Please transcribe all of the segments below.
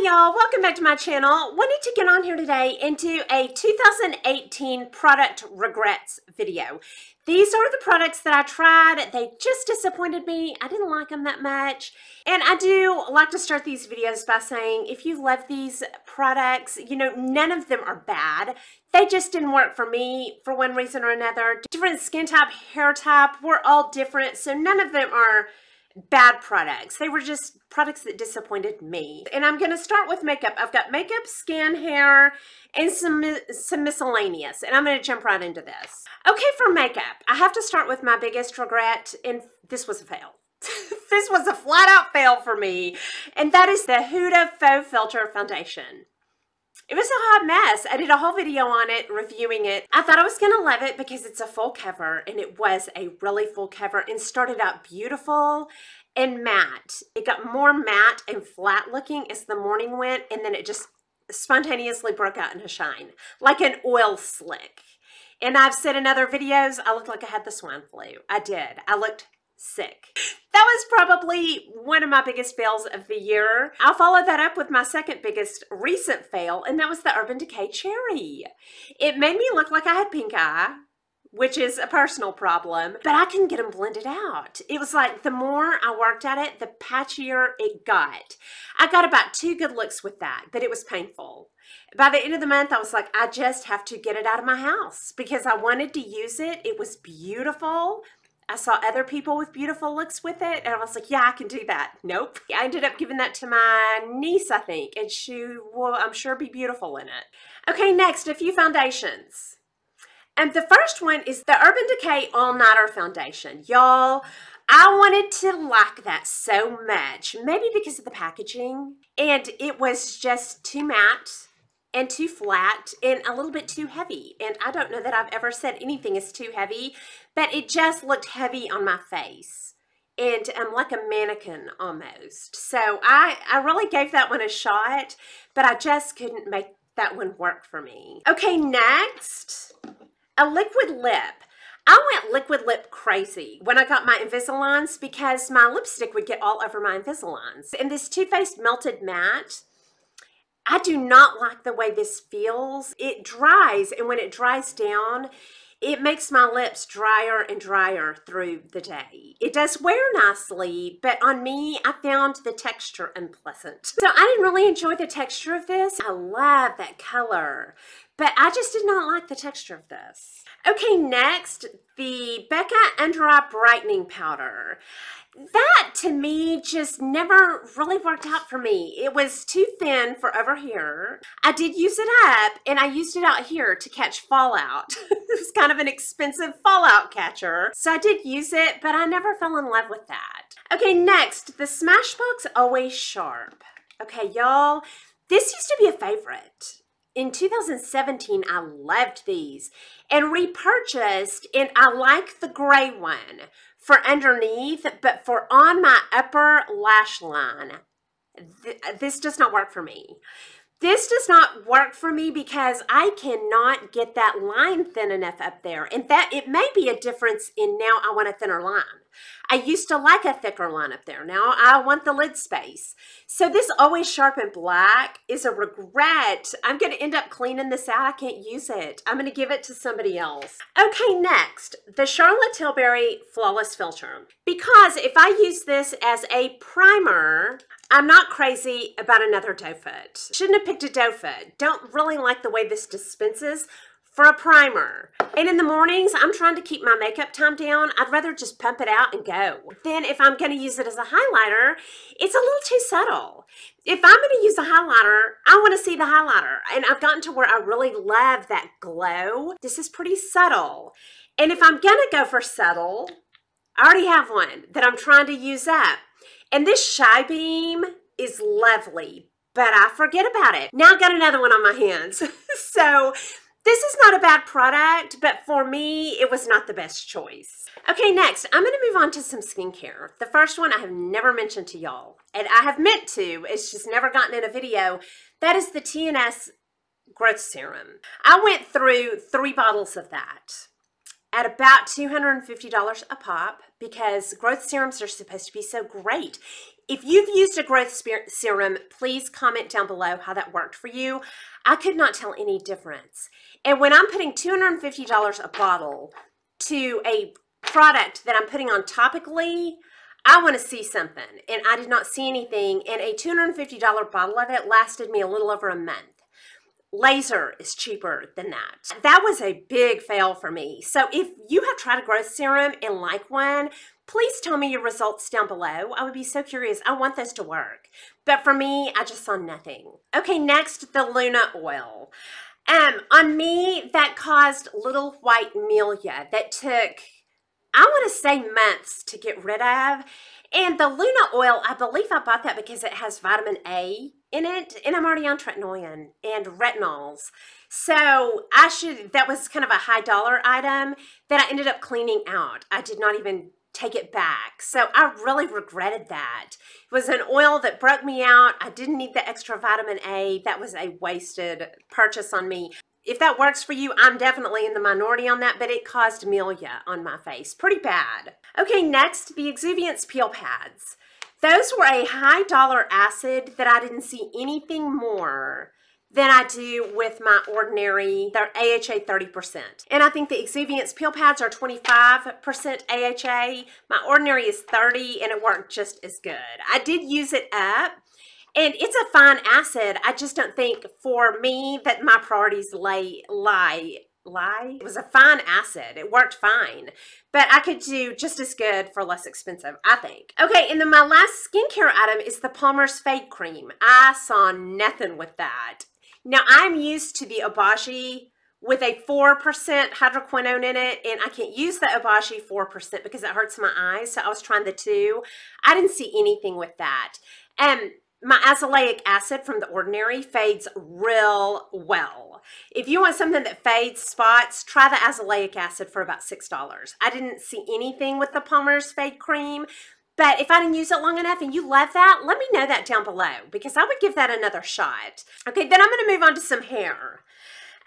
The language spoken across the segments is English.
Hey y'all, welcome back to my channel. Wanted to get on here today and do a 2018 product regrets video. These are the products that I tried. They just disappointed me. I didn't like them that much. And I do like to start these videos by saying if you love these products, you know, none of them are bad. They just didn't work for me for one reason or another. Different skin type, hair type, we're all different. So none of them are bad products. They were just products that disappointed me. And I'm going to start with makeup. I've got makeup, skin, hair, and some miscellaneous. And I'm going to jump right into this. Okay, for makeup, I have to start with my biggest regret, and this was a fail. This was a flat out fail for me, and that is the Huda Faux Filter Foundation. It was a hot mess. I did a whole video on it, reviewing it. I thought I was going to love it because it's a full cover, and it was a really full cover and started out beautiful and matte. It got more matte and flat looking as the morning went, and then it just spontaneously broke out into shine, like an oil slick. And I've said in other videos, I looked like I had the swine flu. I did. I looked sick. That was probably one of my biggest fails of the year. I'll follow that up with my second biggest recent fail, and that was the Urban Decay Cherry. It made me look like I had pink eye, which is a personal problem, but I couldn't get them blended out. It was like the more I worked at it, the patchier it got. I got about 2 good looks with that, but it was painful. By the end of the month, I was like, I just have to get it out of my house because I wanted to use it. It was beautiful. I saw other people with beautiful looks with it, and I was like, yeah, I can do that. Nope. I ended up giving that to my niece, I think, and she will, I'm sure, be beautiful in it. Okay, next, a few foundations. And the first one is the Urban Decay All Nighter Foundation. Y'all, I wanted to like that so much, maybe because of the packaging, and it was just too matte and too flat and a little bit too heavy. And I don't know that I've ever said anything is too heavy, but it just looked heavy on my face. And I'm like a mannequin almost. So I really gave that one a shot, but I just couldn't make that one work for me. Okay, next, a liquid lip. I went liquid lip crazy when I got my Invisaligns because my lipstick would get all over my Invisaligns. And this Too Faced Melted Matte, I do not like the way this feels. It dries, and when it dries down, it makes my lips drier and drier through the day. It does wear nicely, but on me, I found the texture unpleasant. So I didn't really enjoy the texture of this. I love that color, but I just did not like the texture of this. Okay, next, the Becca Under Eye Brightening Powder. That, to me, just never really worked out for me. It was too thin for over here. I did use it up, and I used it out here to catch fallout. It was kind of an expensive fallout catcher. So I did use it, but I never fell in love with that. Okay, next, the Smashbox Always Sharp. Okay, y'all, this used to be a favorite. In 2017, I loved these and repurchased, and I like the gray one for underneath, but for on my upper lash line, this does not work for me. This does not work for me because I cannot get that line thin enough up there. And that it may be a difference in now I want a thinner line. I used to like a thicker line up there. Now I want the lid space. So this Always Sharp and Black is a regret. I'm going to end up cleaning this out. I can't use it. I'm going to give it to somebody else. Okay, next, the Charlotte Tilbury Flawless Filter. Because if I use this as a primer, I'm not crazy about another doe foot. Shouldn't have picked a doe foot. Don't really like the way this dispenses for a primer. And in the mornings, I'm trying to keep my makeup time down. I'd rather just pump it out and go. Then if I'm going to use it as a highlighter, it's a little too subtle. If I'm going to use a highlighter, I want to see the highlighter. And I've gotten to where I really love that glow. This is pretty subtle. And if I'm going to go for subtle, I already have one that I'm trying to use up. And this Shy Beam is lovely, but I forget about it. Now I've got another one on my hands. So this is not a bad product, but for me, it was not the best choice. Okay, next, I'm going to move on to some skincare. The first one I have never mentioned to y'all, and I have meant to, it's just never gotten in a video. That is the TNS Growth Serum. I went through 3 bottles of that at about $250 a pop because growth serums are supposed to be so great. If you've used a growth serum, please comment down below how that worked for you. I could not tell any difference. And when I'm putting $250 a bottle to a product that I'm putting on topically, I want to see something. And I did not see anything. And a $250 bottle of it lasted me a little over a month. Laser is cheaper than that. That was a big fail for me. So if you have tried a growth serum and like one, please tell me your results down below. I would be so curious. I want those to work. But for me, I just saw nothing. Okay, next, the Luna oil. On me, that caused little white milia that took, I want to say, months to get rid of. And the Luna oil, I believe I bought that because it has vitamin A in it, and I'm already on tretinoin and retinols. So that was kind of a high dollar item that I ended up cleaning out. I did not even take it back. So I really regretted that. It was an oil that broke me out. I didn't need the extra vitamin A. That was a wasted purchase on me. If that works for you, I'm definitely in the minority on that, but it caused milia on my face. Pretty bad. Okay, next, the Exuviance peel pads. Those were a high dollar acid that I didn't see anything more than I do with my ordinary, they're AHA 30%. And I think the Exuviance peel pads are 25% AHA. My ordinary is 30, and it worked just as good. I did use it up. And it's a fine acid. I just don't think for me that my priorities lie. It was a fine acid. It worked fine. But I could do just as good for less expensive, I think. Okay, and then my last skincare item is the Palmer's Fade Cream. I saw nothing with that. Now, I'm used to the Obagi with a 4% hydroquinone in it, and I can't use the Obagi 4% because it hurts my eyes, so I was trying the 2. I didn't see anything with that. My azelaic acid from The Ordinary fades real well. If you want something that fades spots, try the azelaic acid for about $6. I didn't see anything with the Palmer's Fade Cream, but if I didn't use it long enough and you love that, let me know that down below because I would give that another shot. Okay, then I'm going to move on to some hair.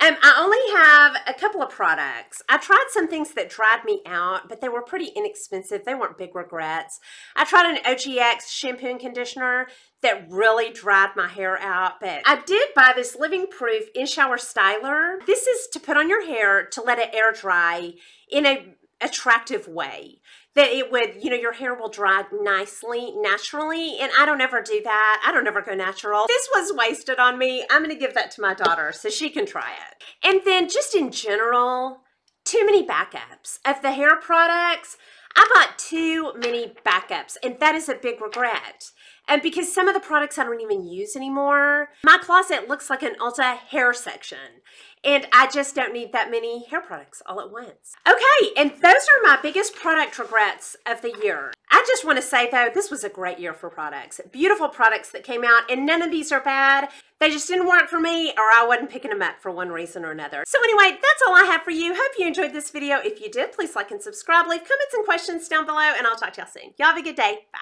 I only have a couple of products. I tried some things that dried me out, but they were pretty inexpensive. They weren't big regrets. I tried an OGX shampoo and conditioner that really dried my hair out, but I did buy this Living Proof In-Shower Styler. This is to put on your hair to let it air dry in an attractive way. That it would, your hair will dry nicely, naturally, and I don't ever do that. I don't ever go natural. This was wasted on me. I'm gonna give that to my daughter so she can try it. And then just in general, too many backups. Of the hair products, I bought too many backups, and that is a big regret. And because some of the products I don't even use anymore, my closet looks like an Ulta hair section. And I just don't need that many hair products all at once. Okay, and those are my biggest product regrets of the year. I just want to say, though, this was a great year for products. Beautiful products that came out, and none of these are bad. They just didn't work for me, or I wasn't picking them up for one reason or another. So anyway, that's all I have for you. Hope you enjoyed this video. If you did, please like and subscribe. Leave comments and questions down below, and I'll talk to y'all soon. Y'all have a good day. Bye.